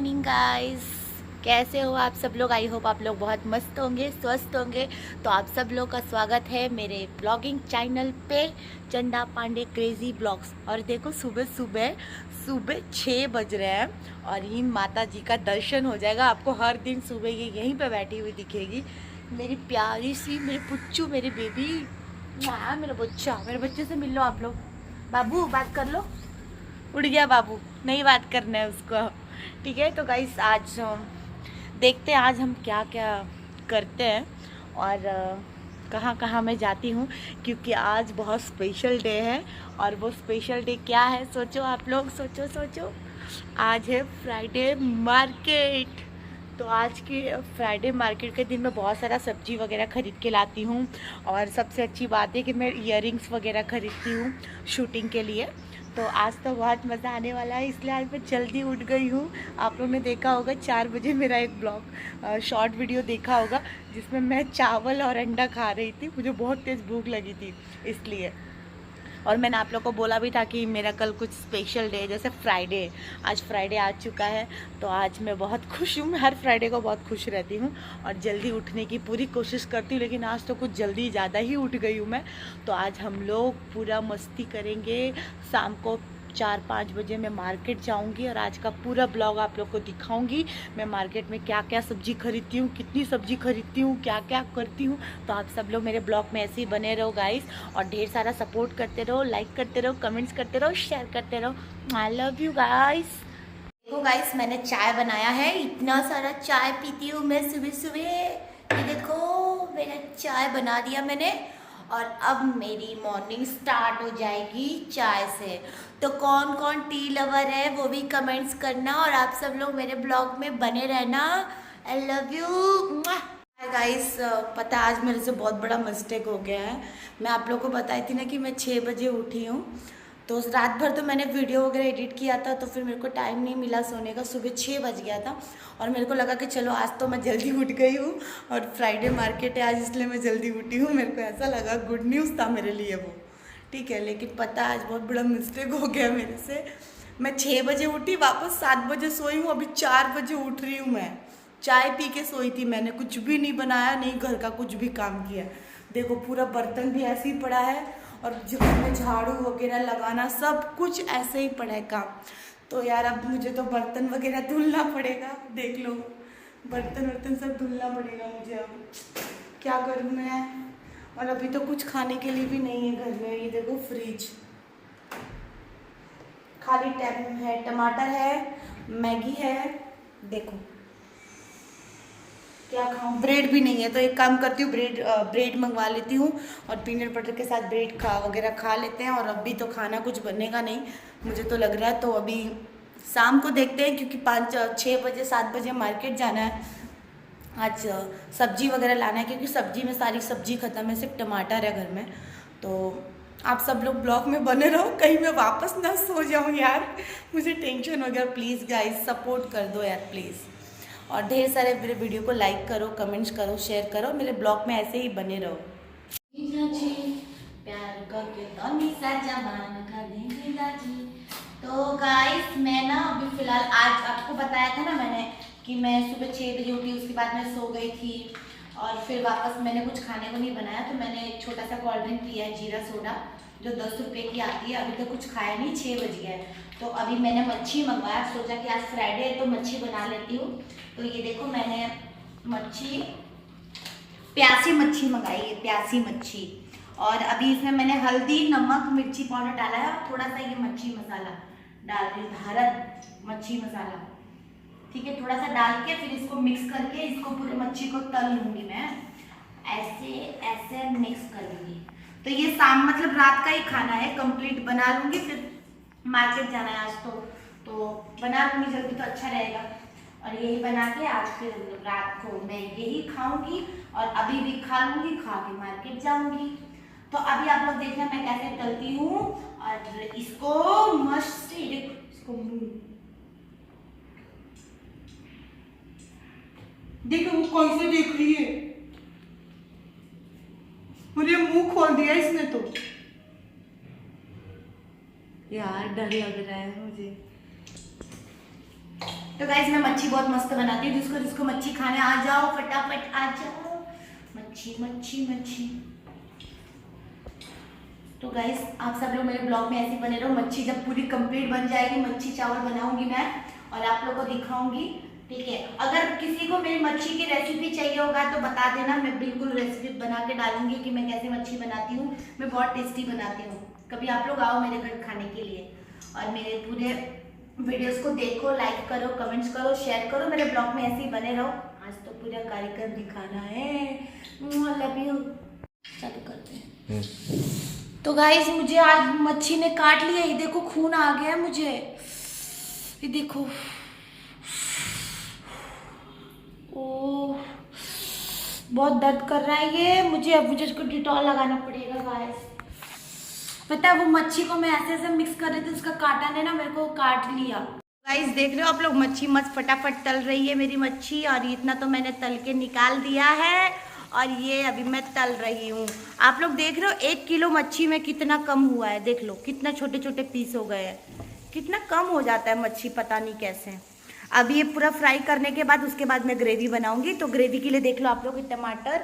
Morning guys, कैसे हो आप सब लोग। आई होप आप लोग बहुत मस्त होंगे, स्वस्थ होंगे। तो आप सब लोग का स्वागत है मेरे ब्लॉगिंग चैनल पे, चंदा पांडे क्रेजी ब्लॉग्स। और देखो सुबह सुबह 6 बज रहे हैं और ये माता जी का दर्शन हो जाएगा। आपको हर दिन सुबह ये यहीं पे बैठी हुई दिखेगी, मेरी प्यारी सी, मेरे पुच्चू, मेरी बेबी, मेरा बच्चा। मेरे बच्चे से मिल लो आप लोग। बाबू बात कर लो। उड़ गया बाबू, नहीं बात करना है उसको। ठीक है, तो गाइस आज देखते हैं आज हम क्या क्या करते हैं और कहाँ कहाँ मैं जाती हूँ, क्योंकि आज बहुत स्पेशल डे है। और वो स्पेशल डे क्या है, सोचो आप लोग, सोचो सोचो। आज है फ्राइडे मार्केट। तो आज के फ्राइडे मार्केट के दिन मैं बहुत सारा सब्जी वगैरह ख़रीद के लाती हूँ। और सबसे अच्छी बात है कि मैं इयररिंग्स वगैरह ख़रीदती हूँ शूटिंग के लिए। तो आज तो बहुत मज़ा आने वाला है, इसलिए आज मैं जल्दी उठ गई हूँ। आप लोगों ने देखा होगा 4 बजे मेरा एक ब्लॉग शॉर्ट वीडियो देखा होगा, जिसमें मैं चावल और अंडा खा रही थी। मुझे बहुत तेज़ भूख लगी थी इसलिए। और मैंने आप लोग को बोला भी था कि मेरा कल कुछ स्पेशल डे, जैसे फ्राइडे, आज फ्राइडे आ चुका है। तो आज मैं बहुत खुश हूँ। मैं हर फ्राइडे को बहुत खुश रहती हूँ और जल्दी उठने की पूरी कोशिश करती हूँ, लेकिन आज तो कुछ जल्दी ज़्यादा ही उठ गई हूँ मैं। तो आज हम लोग पूरा मस्ती करेंगे। शाम को 4-5 बजे मैं मार्केट जाऊंगी और आज का पूरा ब्लॉग आप लोग को दिखाऊंगी। मैं मार्केट में क्या क्या सब्जी खरीदती हूँ, कितनी सब्जी खरीदती हूँ, क्या क्या करती हूँ। तो आप सब लोग मेरे ब्लॉग में ऐसे ही बने रहो गाइस, और ढेर सारा सपोर्ट करते रहो, लाइक करते रहो, कमेंट्स करते रहो, शेयर करते रहो। I love you guys. देखो गाइस, मैंने चाय बनाया है। इतना सारा चाय पीती हूँ मैं सुबह सुबह। ये देखो, मेरा चाय बना दिया मैंने और अब मेरी मॉर्निंग स्टार्ट हो जाएगी चाय से। तो कौन कौन टी लवर है वो भी कमेंट्स करना, और आप सब लोग मेरे ब्लॉग में बने रहना। I love you guys. पता है आज मेरे से बहुत बड़ा मिस्टेक हो गया है। मैं आप लोगों को बताई थी ना कि मैं 6 बजे उठी हूँ। तो रात भर तो मैंने वीडियो वगैरह एडिट किया था, तो फिर मेरे को टाइम नहीं मिला सोने का। सुबह 6 बज गया था और मेरे को लगा कि चलो आज तो मैं जल्दी उठ गई हूँ और फ्राइडे मार्केट है आज, इसलिए मैं जल्दी उठी हूँ। मेरे को ऐसा लगा, गुड न्यूज़ था मेरे लिए वो। ठीक है, लेकिन पता आज बहुत बड़ा मिस्टेक हो गया मेरे से। मैं 6 बजे उठी, वापस 7 बजे सोई हूँ, अभी 4 बजे उठ रही हूँ मैं। चाय पी के सोई थी मैंने, कुछ भी नहीं बनाया, नहीं घर का कुछ भी काम किया। देखो पूरा बर्तन भी ऐसे ही पड़ा है और जिसमें झाड़ू वगैरह लगाना सब कुछ ऐसे ही पड़ा है काम। तो यार अब मुझे तो बर्तन वगैरह धुलना पड़ेगा। देख लो, बर्तन वर्तन सब धुलना पड़ेगा मुझे। अब क्या करूँ मैं। और अभी तो कुछ खाने के लिए भी नहीं है घर में। ये देखो फ्रिज खाली टैब है, टमाटर है, मैगी है। देखो क्या खाऊं, ब्रेड भी नहीं है। तो एक काम करती हूँ, ब्रेड मंगवा लेती हूँ और पीनट बटर के साथ ब्रेड वगैरह खा लेते हैं। और अभी तो खाना कुछ बनेगा नहीं मुझे तो लग रहा है। तो अभी शाम को देखते हैं, क्योंकि 5-6 बजे 7 बजे मार्केट जाना है। आज सब्जी वगैरह लाना है, क्योंकि सब्जी में सारी सब्जी ख़त्म है, सिर्फ टमाटर है घर में। तो आप सब लोग ब्लॉग में बने रहो, कहीं मैं वापस ना सो जाऊँ यार। मुझे टेंशन हो गया। प्लीज़ गाइस सपोर्ट कर दो यार प्लीज़। और ढेर सारे मेरे वीडियो को लाइक करो, कमेंट्स करो, शेयर करो, मेरे ब्लॉग में ऐसे ही बने रहो। प्यार करके तो गाइस मैं ना अभी फिलहाल, आज आपको बताया था ना मैंने कि मैं सुबह 6 बजे उठी, उसके बाद मैं सो गई थी और फिर वापस मैंने कुछ खाने को नहीं बनाया। तो मैंने एक छोटा सा कोल्ड ड्रिंक पिया है, जीरा सोडा, जो 10 रुपये की आती है। अभी तक कुछ खाया नहीं, 6 बज गया है। तो अभी मैंने मच्छी मंगवाया, सोचा कि आज फ्राइडे है तो मच्छी बना लेती हूँ। तो ये देखो मैंने मच्छी, प्यासी मच्छी मंगाई है, प्यासी मच्छी। और अभी इसमें मैंने हल्दी, नमक, मिर्ची पाउडर डाला है और थोड़ा सा ये मच्छी मसाला डाल रही हूँ, भारत मच्छी मसाला। ठीक है, थोड़ा सा डाल के फिर इसको मिक्स करके इसको पूरे मच्छी को तल लूंगी मैं। ऐसे ऐसे मिक्स कर लूंगी। तो ये शाम मतलब रात का ही खाना है, कंप्लीट बना लूंगी। फिर मार्केट जाना है आज तो बना लूंगी जल्दी, तो अच्छा रहेगा। और यही बना के आज फिर रात को मैं यही खाऊंगी और अभी भी खा लूंगी, खा के मार्केट जाऊंगी। तो अभी आप लोग देखना मैं कैसे तलती हूँ और इसको मस्त इसको देखो वो कैसे देख रही है, मुझे मुंह खोल दिया इसने तो। यार डर लग रहा है मुझे। तो गाइस मैं मच्छी बहुत मस्त बनाती हूँ, जिसको जिसको मच्छी खाने आ जाओ, फटाफट आ जाओ। मच्छी मच्छी मच्छी। तो गाइस आप सब लोग मेरे ब्लॉग में ऐसे बने रहो। मच्छी जब पूरी कंप्लीट बन जाएगी, मच्छी चावल बनाऊंगी मैं और आप लोग को दिखाऊंगी, ठीक है। अगर किसी को मेरी मच्छी की रेसिपी चाहिए होगा तो बता देना, मैं बिल्कुल रेसिपी बना के डालूंगी कि मैं कैसे मच्छी बनाती हूँ। मैं बहुत टेस्टी बनाती हूँ। कभी आप लोग आओ मेरे घर खाने के लिए और मेरे पूरे वीडियोस को देखो, लाइक करो, कमेंट्स करो, शेयर करो। मेरे ब्लॉग में ऐसे ही बने रहो। आज तो पूरा कार्यक्रम दिखाना है। Love you. चालू करते हैं। तो गाइस मुझे आज मच्छी ने काट लिया। ये देखो खून आ गया मुझे, ये देखो। ओ बहुत दर्द कर रहा है ये मुझे। अब मुझे इसको डिटॉल लगाना पड़ेगा गाइस। पता है वो मच्छी को मैं ऐसे ऐसे मिक्स कर रही थी, उसका कांटा ने ना मेरे को काट लिया। गाइस देख रहे हो आप लोग, मच्छी मस्त फटाफट तल रही है मेरी मच्छी। और इतना तो मैंने तल के निकाल दिया है और ये अभी मैं तल रही हूँ। आप लोग देख रहे हो 1 किलो मच्छी में कितना कम हुआ है। देख लो कितना छोटे छोटे पीस हो गए हैं, कितना कम हो जाता है मच्छी, पता नहीं कैसे। अब ये पूरा फ्राई करने के बाद उसके बाद मैं ग्रेवी बनाऊंगी। तो ग्रेवी के लिए देख लो आप लोग, टमाटर,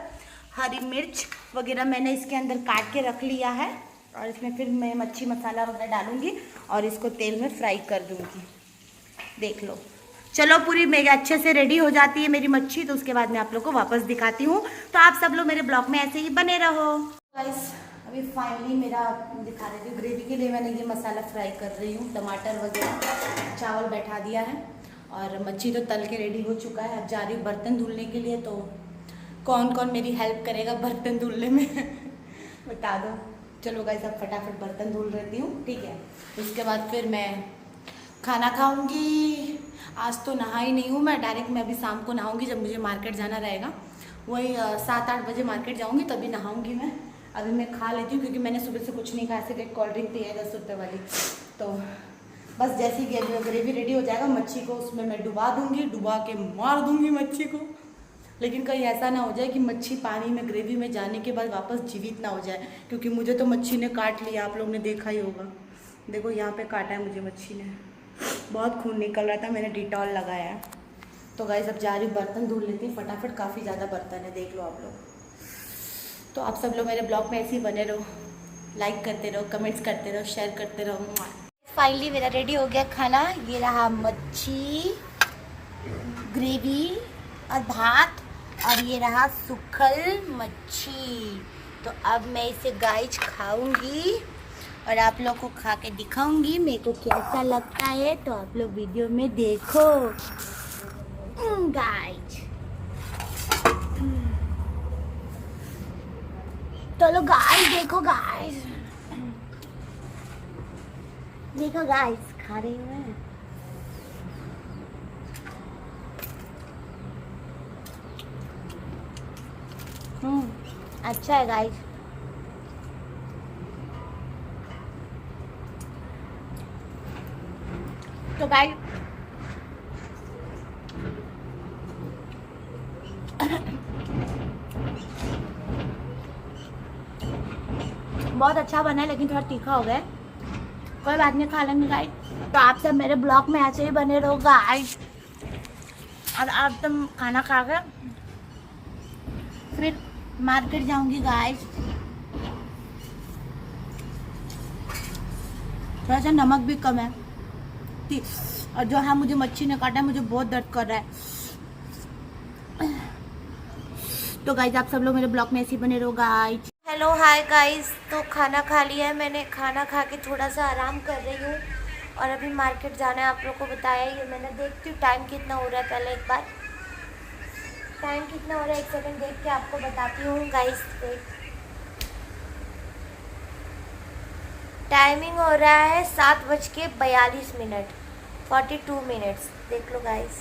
हरी मिर्च वगैरह मैंने इसके अंदर काट के रख लिया है। और इसमें फिर मैं मच्छी मसाला वगैरह डालूंगी और इसको तेल में फ्राई कर दूंगी। देख लो। चलो पूरी मेरी अच्छे से रेडी हो जाती है मेरी मच्छी, तो उसके बाद मैं आप लोग को वापस दिखाती हूँ। तो आप सब लोग मेरे ब्लॉग में ऐसे ही बने रहो। गाइस अभी फाइनली मेरा दिखा रही थी ग्रेवी के लिए मैंने ये मसाला फ्राई कर रही हूँ। टमाटर वगैरह, चावल बैठा दिया है और मच्छी तो तल के रेडी हो चुका है। अब जा रही हूँ बर्तन धुलने के लिए। तो कौन कौन मेरी हेल्प करेगा बर्तन धुलने में बता दो। चलो गाइस अब फटाफट बर्तन धुल रहती हूँ, ठीक है। उसके बाद फिर मैं खाना खाऊंगी। आज तो नहा ही नहीं हूँ मैं, डायरेक्ट मैं अभी शाम को नहाऊंगी जब मुझे मार्केट जाना रहेगा। वही 7-8 बजे मार्केट जाऊंगी तभी नहाऊंगी मैं। अभी मैं खा लेती हूँ क्योंकि मैंने सुबह से कुछ नहीं खाया, सिर्फ एक कोल्ड ड्रिंक पी है 10 रुपये वाली। तो बस जैसे ही ग्रेवी रेडी हो जाएगा मच्छी को उसमें मैं डुबा दूँगी, डुबा के मार दूँगी मच्छी को। लेकिन कहीं ऐसा ना हो जाए कि मच्छी पानी में ग्रेवी में जाने के बाद वापस जीवित ना हो जाए, क्योंकि मुझे तो मच्छी ने काट लिया। आप लोग ने देखा ही होगा, देखो यहाँ पे काटा है मुझे मच्छी ने, बहुत खून निकल रहा था, मैंने डिटॉल लगाया है। तो गाइस अब जा रही बर्तन धुल लेती हूँ फटाफट, काफ़ी ज़्यादा बर्तन है, देख लो आप लोग। तो आप सब लोग मेरे ब्लॉग में ऐसे ही बने रहो, लाइक करते रहो, कमेंट्स करते रहो, शेयर करते रहो। फाइनली मेरा रेडी हो गया खाना। ये रहा मच्छी, ग्रेवी और भात, और ये रहा सूखल मच्छी। तो अब मैं इसे गाइस खाऊंगी और आप लोग को खा के दिखाऊंगी मेरे को कैसा लगता है। तो आप लोग वीडियो में देखो गाइस। चलो गाइस देखो, गाइस देखो, गाइस खा रही हूँ मैं। अच्छा है गाइस। तो गाइस बहुत अच्छा बना है, लेकिन थोड़ा तीखा हो गया, कोई बात नहीं, खा लेंगे गाइस। तो आप सब मेरे ब्लॉग में ऐसे ही बने रहो गाइस। और अब तुम खाना खा के फिर मार्केट जाऊंगी गाइस। थोड़ा सा नमक भी कम है, और जो हाँ मुझे मच्छी ने काटा है, मुझे बहुत दर्द कर रहा है। तो गाइस आप सब लोग मेरे ब्लॉग में ऐसे ही बने रहो गाइस। हेलो हाय गाइस, तो खाना खा लिया है मैंने। खाना खा के थोड़ा सा आराम कर रही हूँ और अभी मार्केट जाना है। आप लोग को बताया ये मैंने। देखती हूँ टाइम कितना हो रहा है, पहले एक बार टाइम कितना हो रहा है, 1 सेकंड देख के आपको बताती हूँ गाइस। टाइमिंग हो रहा है 7:42, 42 मिनट्स, देख लो गाइस,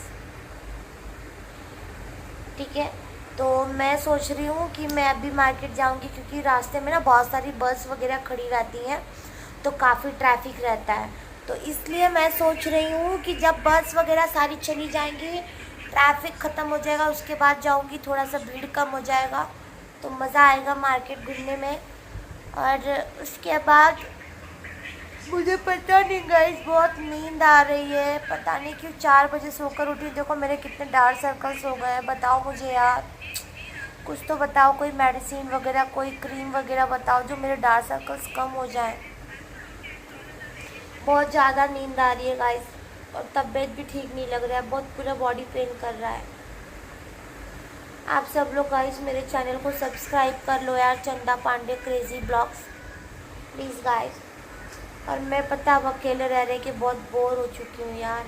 ठीक है। तो मैं सोच रही हूँ कि मैं अभी मार्केट जाऊँगी, क्योंकि रास्ते में ना बहुत सारी बस वगैरह खड़ी रहती हैं, तो काफ़ी ट्रैफिक रहता है। तो इसलिए मैं सोच रही हूँ कि जब बस वगैरह सारी चली जाएंगी, ट्रैफिक ख़त्म हो जाएगा, उसके बाद जाऊँगी, थोड़ा सा भीड़ कम हो जाएगा, तो मज़ा आएगा मार्केट घूमने में। और उसके बाद मुझे पता नहीं गाइस, बहुत नींद आ रही है, पता नहीं क्यों 4 बजे सोकर उठी। देखो मेरे कितने डार्क सर्कल्स हो गए हैं। बताओ मुझे यार, कुछ तो बताओ, कोई मेडिसिन वगैरह, कोई क्रीम वगैरह बताओ जो मेरे डार्क सर्कल्स कम हो जाए। बहुत ज़्यादा नींद आ रही है गाइस, और तबीयत भी ठीक नहीं लग रहा है, बहुत पूरा बॉडी पेन कर रहा है। आप सब लोग गाइस मेरे चैनल को सब्सक्राइब कर लो यार, Chanda Pandey crazy blogs, please guys. और मैं पता अब अकेले रह रहे कि बहुत बोर हो चुकी हूँ यार,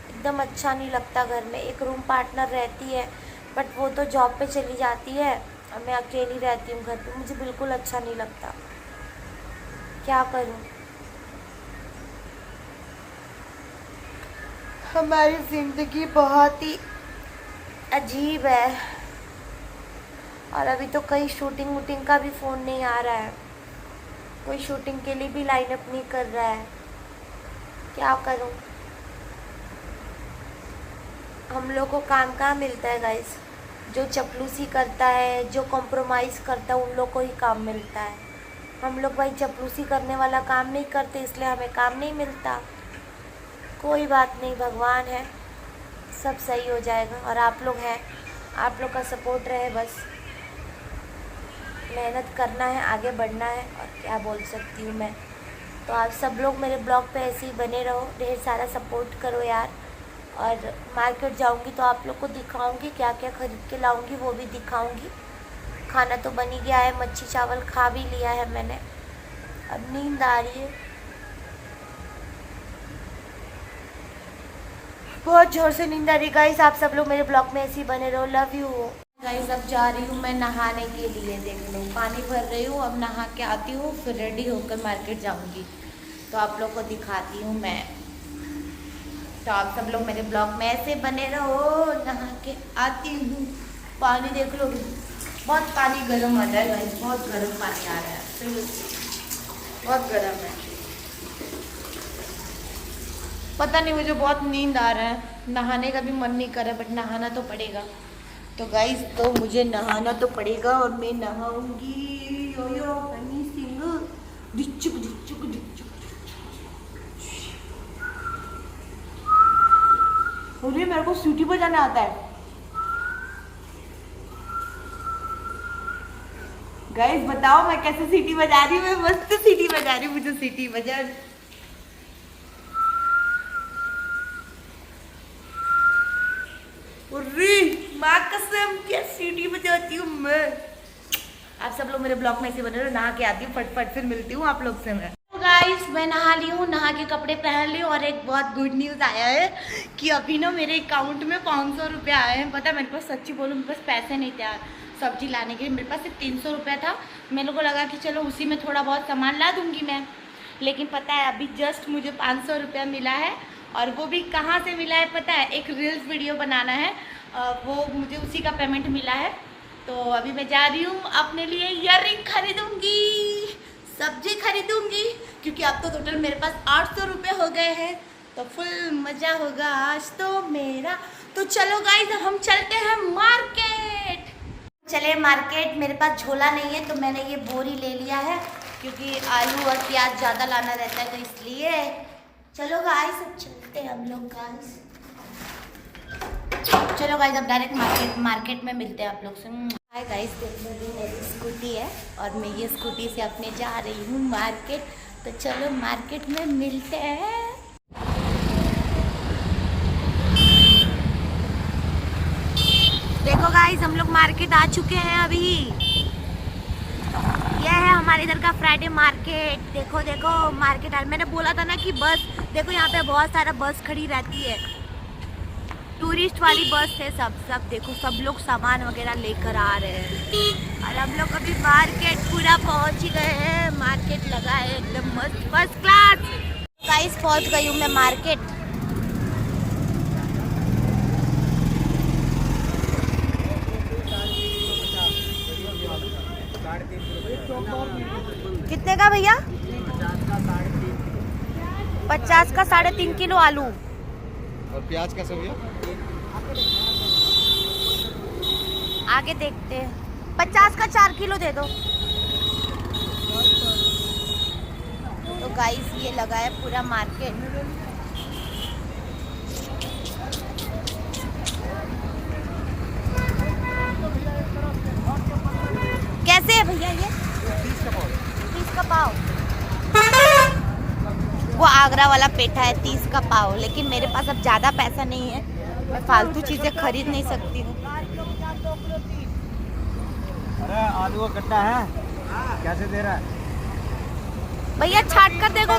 एकदम अच्छा नहीं लगता घर में। एक रूम पार्टनर रहती है बट वो तो जॉब पे चली जाती है और मैं अकेली रहती हूँ घर पे, मुझे बिल्कुल अच्छा नहीं लगता। क्या करूँ? हमारी ज़िंदगी बहुत ही अजीब है, और अभी तो कहीं शूटिंग वूटिंग का भी फ़ोन नहीं आ रहा है, कोई शूटिंग के लिए भी लाइनअप नहीं कर रहा है। क्या करूं? हम लोग को काम कहाँ मिलता है गाइस? जो चपलूसी करता है, जो कॉम्प्रोमाइज़ करता है, उन लोग को ही काम मिलता है। हम लोग भाई चपलूसी करने वाला काम नहीं करते, इसलिए हमें काम नहीं मिलता। कोई बात नहीं, भगवान है, सब सही हो जाएगा। और आप लोग हैं, आप लोग का सपोर्ट रहे बस। मेहनत करना है, आगे बढ़ना है, और क्या बोल सकती हूँ मैं। तो आप सब लोग मेरे ब्लॉग पे ऐसे ही बने रहो, ढेर सारा सपोर्ट करो यार। और मार्केट जाऊँगी तो आप लोग को दिखाऊँगी, क्या क्या ख़रीद के लाऊँगी वो भी दिखाऊँगी। खाना तो बन ही गया है, मच्छी चावल खा भी लिया है मैंने, अब नींद आ रही है, बहुत ज़ोर से नींद आ रही है गाइस। आप सब लोग मेरे ब्लॉग में ऐसे ही बने रहो, लव यू गाइस। अब जा रही हूँ मैं नहाने के लिए, देख लो पानी भर रही हूँ, अब नहा के आती हूँ, फिर रेडी होकर मार्केट जाऊँगी, तो आप लोग को दिखाती हूँ मैं। तो आप सब लोग मेरे ब्लॉग में ऐसे बने रहो, नहा के आती हूँ। पानी देख लो, बहुत पानी गर्म आ रहा है गाइस, बहुत गर्म पानी आ रहा है, बहुत गर्म है। पता नहीं, मुझे बहुत नींद आ रहा है, नहाने का भी मन नहीं कर रहा, बट नहाना तो पड़ेगा। तो गाइस, तो मुझे नहाना तो पड़ेगा और मैं नहाऊंगी। यो यो हनी सिंह, डिचुक डिचुक डिचुक। अरे मेरे को सीटी बजाना आता है गाइस, बताओ मैं कैसे सीटी बजा रही हूँ। मैं मस्त सीटी बजा रही हूँ, मुझे सीटी बजा। माँ कसम क्या सीटी बजाती हूँ मैं। आप सब लोग मेरे ब्लॉग में ऐसे बने रहो, नहा के आती हूँ फटफट, फिर मिलती हूँ आप लोग से मैं। तो गाइस मैं नहा ली हूँ, नहा के कपड़े पहन ली, और एक बहुत गुड न्यूज़ आया है कि अभी ना मेरे अकाउंट में 500 रुपये आए हैं। पता है, मेरे पास सच्ची बोलूँ, मेरे पास पैसे नहीं थे सब्जी लाने के लिए, मेरे पास सिर्फ 300 रुपया था। मेरे को लगा कि चलो उसी में थोड़ा बहुत सामान ला दूँगी मैं, लेकिन पता है अभी जस्ट मुझे 500 रुपया मिला है। और वो भी कहाँ से मिला है पता है? एक रील्स वीडियो बनाना है, वो मुझे उसी का पेमेंट मिला है। तो अभी मैं जा रही हूँ अपने लिए ईयररिंग खरीदूँगी, सब्जी खरीदूँगी, क्योंकि अब तो टोटल मेरे पास 800 रुपये हो गए हैं, तो फुल मज़ा होगा आज तो मेरा। तो चलो गाइस, हम चलते हैं मार्केट। चले मार्केट, मेरे पास झोला नहीं है तो मैंने ये बोरी ले लिया है, क्योंकि आलू और प्याज ज़्यादा लाना रहता है, तो इसलिए चलो गाइस अब चलते हैं हम लोग गाइस। चलो गाइस अब डायरेक्ट मार्केट में मिलते हैं आप लोग से। हाय गाइस, देखो मेरी स्कूटी है और मैं ये स्कूटी से अपने जा रही हूँ मार्केट, तो चलो मार्केट में मिलते हैं। देखो गाइस, हम लोग मार्केट आ चुके हैं अभी। यह है हमारे इधर का फ्राइडे मार्केट। देखो देखो मार्केट आ, मैंने बोला था ना कि बस देखो यहाँ पे बहुत सारा बस खड़ी रहती है, टूरिस्ट वाली बस है सब देखो, सब लोग सामान वगैरह लेकर आ रहे हैं। और हम लोग अभी मार्केट पूरा पहुँच ही गए हैं, मार्केट लगा है एकदम मस्त फर्स्ट क्लास। गाइस पहुँच गई हूँ मैं मार्केट। कितने का भैया? 50 का 3.5 किलो आलू, और प्याज कैसे भैया? आगे देखते हैं। 50 का 4 किलो दे दो। तो गाइस ये लगा है पूरा मार्केट। कैसे है भैया ये? 30 का पाव। वो आगरा वाला पेठा है 30 का पाव, लेकिन मेरे पास अब ज़्यादा पैसा नहीं है, मैं फालतू चीज़ें खरीद नहीं सकती हूँ। अरे आलू का गड्ढा है, कैसे दे रहा है? भैया छाट कर देखो,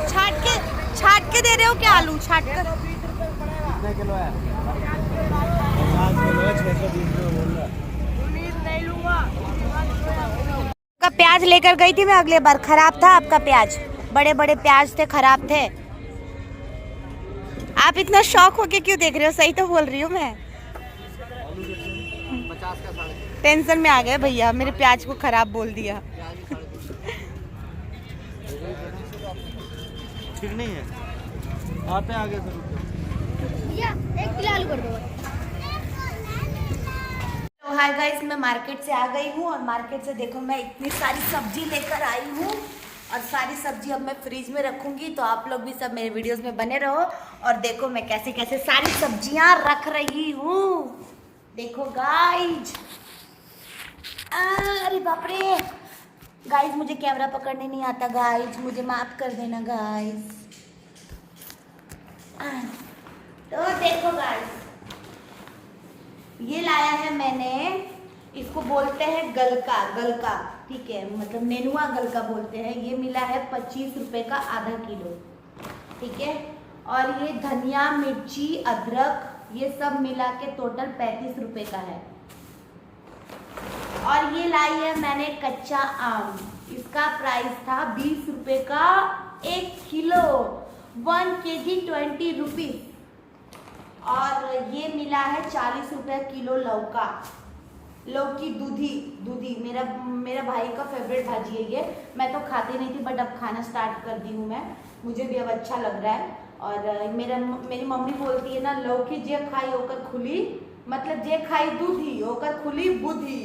छाट के दे रहे हो क्या आलू? छाट कर कितने किलो है? 50 किलो है, 620 रुपये बोल रहा है। का प्याज लेकर गई थी मैं अगले बार, खराब था आपका प्याज, बड़े बड़े प्याज थे, खराब थे। आप इतना शौक होके क्यों देख रहे हो? सही तो बोल रही हूँ मैं। 50 का 3.5। टेंशन में आ गए भैया, मेरे प्याज को खराब बोल दिया। ठीक नहीं है, आते आगे से रुक जाओ। भैया 1 किलो आलू कर दो। तो हाय गाइस, मैं मार्केट से आ गई हूँ और मार्केट से देखो मैं इतनी सारी सब्जी लेकर आई हूँ और सारी सब्जी अब मैं फ्रिज में रखूंगी। तो आप लोग भी सब मेरे वीडियोस में बने रहो और देखो मैं कैसे कैसे सारी सब्जियां रख रही हूँ। देखो गाइज, अरे बाप रे गाइज, मुझे कैमरा पकड़ने नहीं आता गाइज, मुझे माफ कर देना गाइज। तो देखो गाइज, ये लाया है मैंने, इसको बोलते हैं गलका, ठीक है, मतलब नेनुआ गलका बोलते हैं। ये मिला है 25 रुपए का आधा किलो, ठीक है। और ये धनिया, मिर्ची, अदरक, ये सब मिला के टोटल 35 रुपए का है। और ये लाई है मैंने कच्चा आम, इसका प्राइस था 20 रुपए का 1 किलो, 1 kg 20 रुपीज। और ये मिला है 40 रुपए किलो लौकी दूधी, मेरा भाई का फेवरेट भाजी है ये। मैं तो खाती नहीं थी बट अब खाना स्टार्ट कर दी हूँ मैं, मुझे भी अब अच्छा लग रहा है। और मेरी मम्मी बोलती है ना, लौकी जे खाई होकर खुली, मतलब जे खाई दूधी होकर खुली बुद्धि।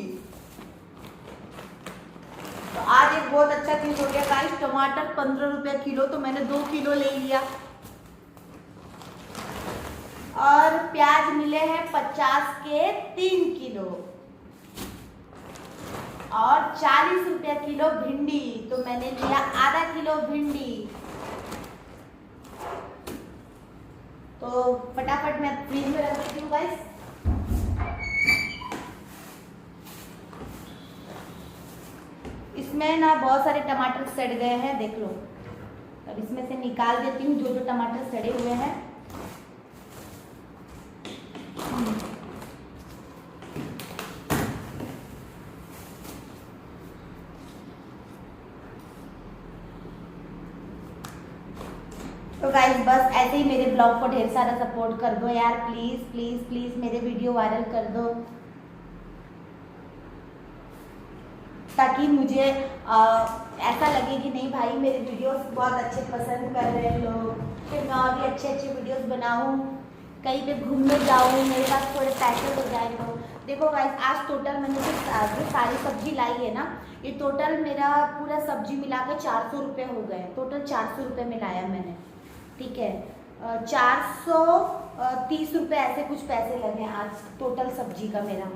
तो आज एक बहुत अच्छा चीज हो गया गाइस, टमाटर 15 रुपए किलो, तो मैंने 2 किलो ले लिया। और प्याज मिले हैं 50 के 3 किलो और 40 रुपया किलो भिंडी, तो मैंने लिया आधा किलो भिंडी। तो फटाफट मैं फ्रिज में रख देती हूँ गाइस। इसमें ना बहुत सारे टमाटर सड़ गए हैं, देख लो। अब इसमें से निकाल देती हूँ जो टमाटर सड़े हुए हैं। तो गाइस बस ऐसे ही मेरे ब्लॉग को ढेर सारा सपोर्ट कर दो यार, प्लीज प्लीज प्लीज मेरे वीडियो वायरल कर दो, ताकि मुझे ऐसा लगे कि नहीं भाई मेरे वीडियोस बहुत अच्छे पसंद कर रहे हैं लोग, फिर मैं और भी अच्छे अच्छे वीडियोस बनाऊं, कहीं पे घूमने जाऊं, मेरे पास थोड़े पैसे हो जाए। तो देखो गाइस, आज टोटल मैंने जो सारी सब्जी लाई है ना, ये टोटल मेरा पूरा सब्जी मिला के 400 रुपये हो गए, टोटल 400 रुपये में लाया मैंने, ठीक है। 430 रुपये ऐसे कुछ पैसे लगे आज टोटल सब्जी का मेरा।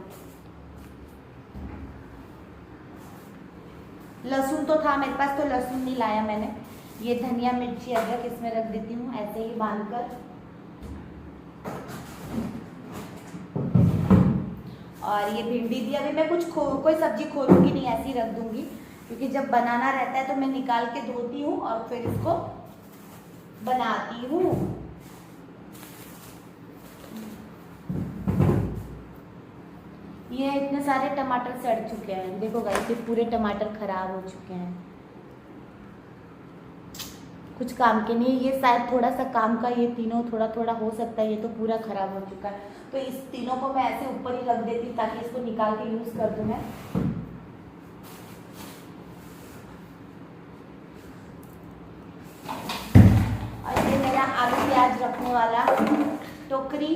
लहसुन तो था मेरे पास, तो लहसुन नहीं लाया मैंने। ये धनिया, मिर्ची, अदरक इसमें रख देती हूँ ऐसे ही बांधकर। और ये भिंडी भी अभी मैं कोई सब्जी खोलूंगी नहीं, ऐसे ही रख दूंगी, क्योंकि जब बनाना रहता है तो मैं निकाल के धोती हूँ और फिर इसको बनाती हूँ। ये इतने सारे टमाटर सड़ चुके हैं, देखो गाइस, ये पूरे टमाटर खराब हो चुके हैं, कुछ काम के नहीं। ये शायद थोड़ा सा काम का, ये तीनों थोड़ा थोड़ा हो सकता है, ये तो पूरा खराब हो चुका है। तो इस तीनों को मैं ऐसे ऊपर ही रख देती ताकि इसको निकाल के यूज कर दूं मैं। और ये मेरा आलू प्याज रखने वाला टोकरी।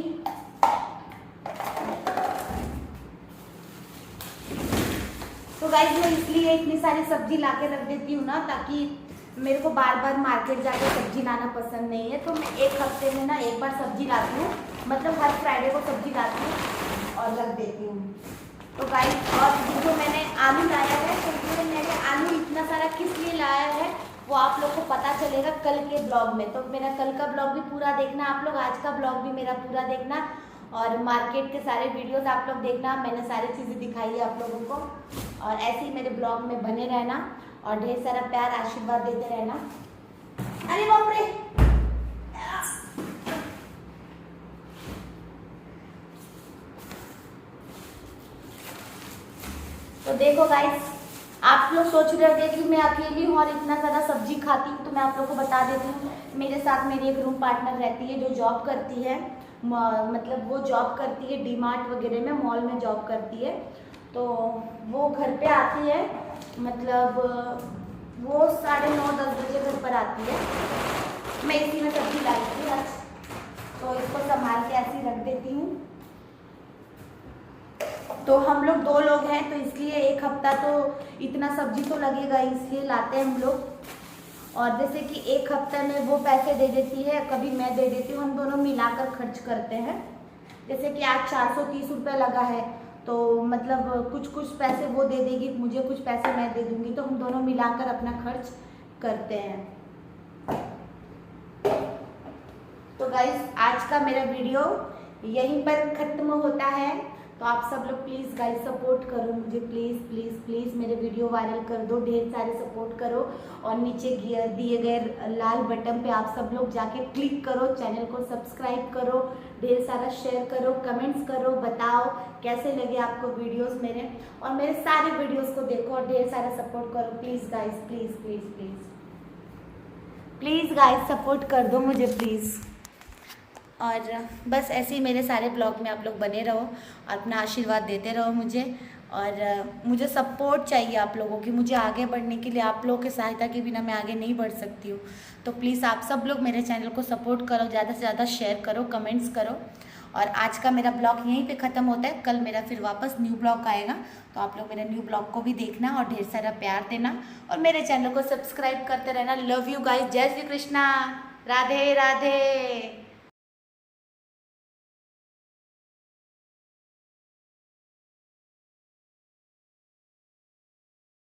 तो गाइस मैं इसलिए इतनी सारी सब्जी ला के रख देती हूँ ना, ताकि मेरे को बार बार मार्केट जाके सब्जी लाना पसंद नहीं है, तो मैं एक हफ्ते में ना एक बार सब्जी लाती हूँ, मतलब हर फ्राइडे को सब्जी लाती हूँ और रख देती हूँ। तो गाइस, और जो मैंने आलू लाया है, तो मैंने आलू इतना सारा किस लिए लाया है वो आप लोग को पता चलेगा कल के ब्लॉग में। तो मेरा कल का ब्लॉग भी पूरा देखना आप लोग, आज का ब्लॉग भी मेरा पूरा देखना, और मार्केट के सारे वीडियोस आप लोग देखना। मैंने सारी चीज़ें दिखाई है आप लोगों को, और ऐसे ही मेरे ब्लॉग में बने रहना और ढेर सारा प्यार आशीर्वाद देते रहना। अरे बाप रे, तो देखो गाइस, आप लोग सोच रहे होंगे कि मैं अकेली हूँ और इतना ज़्यादा सब्जी खाती हूँ, तो मैं आप लोग को बता देती हूँ, मेरे साथ मेरी एक रूम पार्टनर रहती है जो जॉब करती है, मतलब वो जॉब करती है डीमार्ट वगैरह में, मॉल में जॉब करती है। तो वो घर पे आती है, मतलब वो 9:30-10 बजे घर पर आती है। मैं इसी में सब्जी लाई थी आज, तो इसको संभाल के ऐसे ही रख देती हूँ। तो हम लोग 2 लोग हैं, तो इसलिए एक हफ्ता तो इतना सब्जी तो लगेगा, इसलिए लाते हैं हम लोग। और जैसे कि एक हफ्ते में वो पैसे दे देती है, कभी मैं दे देती हूँ, हम दोनों मिलाकर खर्च करते हैं। जैसे कि आज 430 रुपये लगा है, तो मतलब कुछ पैसे वो दे देगी मुझे, कुछ पैसे मैं दे दूँगी, तो हम दोनों मिलाकर अपना खर्च करते हैं। तो गाइस, आज का मेरा वीडियो यहीं पर ख़त्म होता है। तो आप सब लोग प्लीज़ गाइस सपोर्ट करो मुझे, प्लीज़ प्लीज़ प्लीज़ मेरे वीडियो वायरल कर दो, ढेर सारे सपोर्ट करो, और नीचे दिए गए लाल बटन पे आप सब लोग जाके क्लिक करो, चैनल को सब्सक्राइब करो, ढेर सारा शेयर करो, कमेंट्स करो, बताओ कैसे लगे आपको वीडियोस मेरे, और मेरे सारे वीडियोस को देखो और ढेर सारा सपोर्ट करो please guys, please please please please guys support कर दो मुझे प्लीज़। और बस ऐसे ही मेरे सारे ब्लॉग में आप लोग बने रहो और अपना आशीर्वाद देते रहो मुझे, और मुझे सपोर्ट चाहिए आप लोगों की, मुझे आगे बढ़ने के लिए आप लोगों की सहायता के बिना मैं आगे नहीं बढ़ सकती हूँ। तो प्लीज़ आप सब लोग मेरे चैनल को सपोर्ट करो, ज़्यादा से ज़्यादा शेयर करो, कमेंट्स करो। और आज का मेरा ब्लॉग यहीं पे ख़त्म होता है, कल मेरा फिर वापस न्यू ब्लॉग आएगा, तो आप लोग मेरे न्यू ब्लॉग को भी देखना और ढेर सारा प्यार देना, और मेरे चैनल को सब्सक्राइब करते रहना। लव यू गाइस, जय श्री कृष्णा, राधे राधे।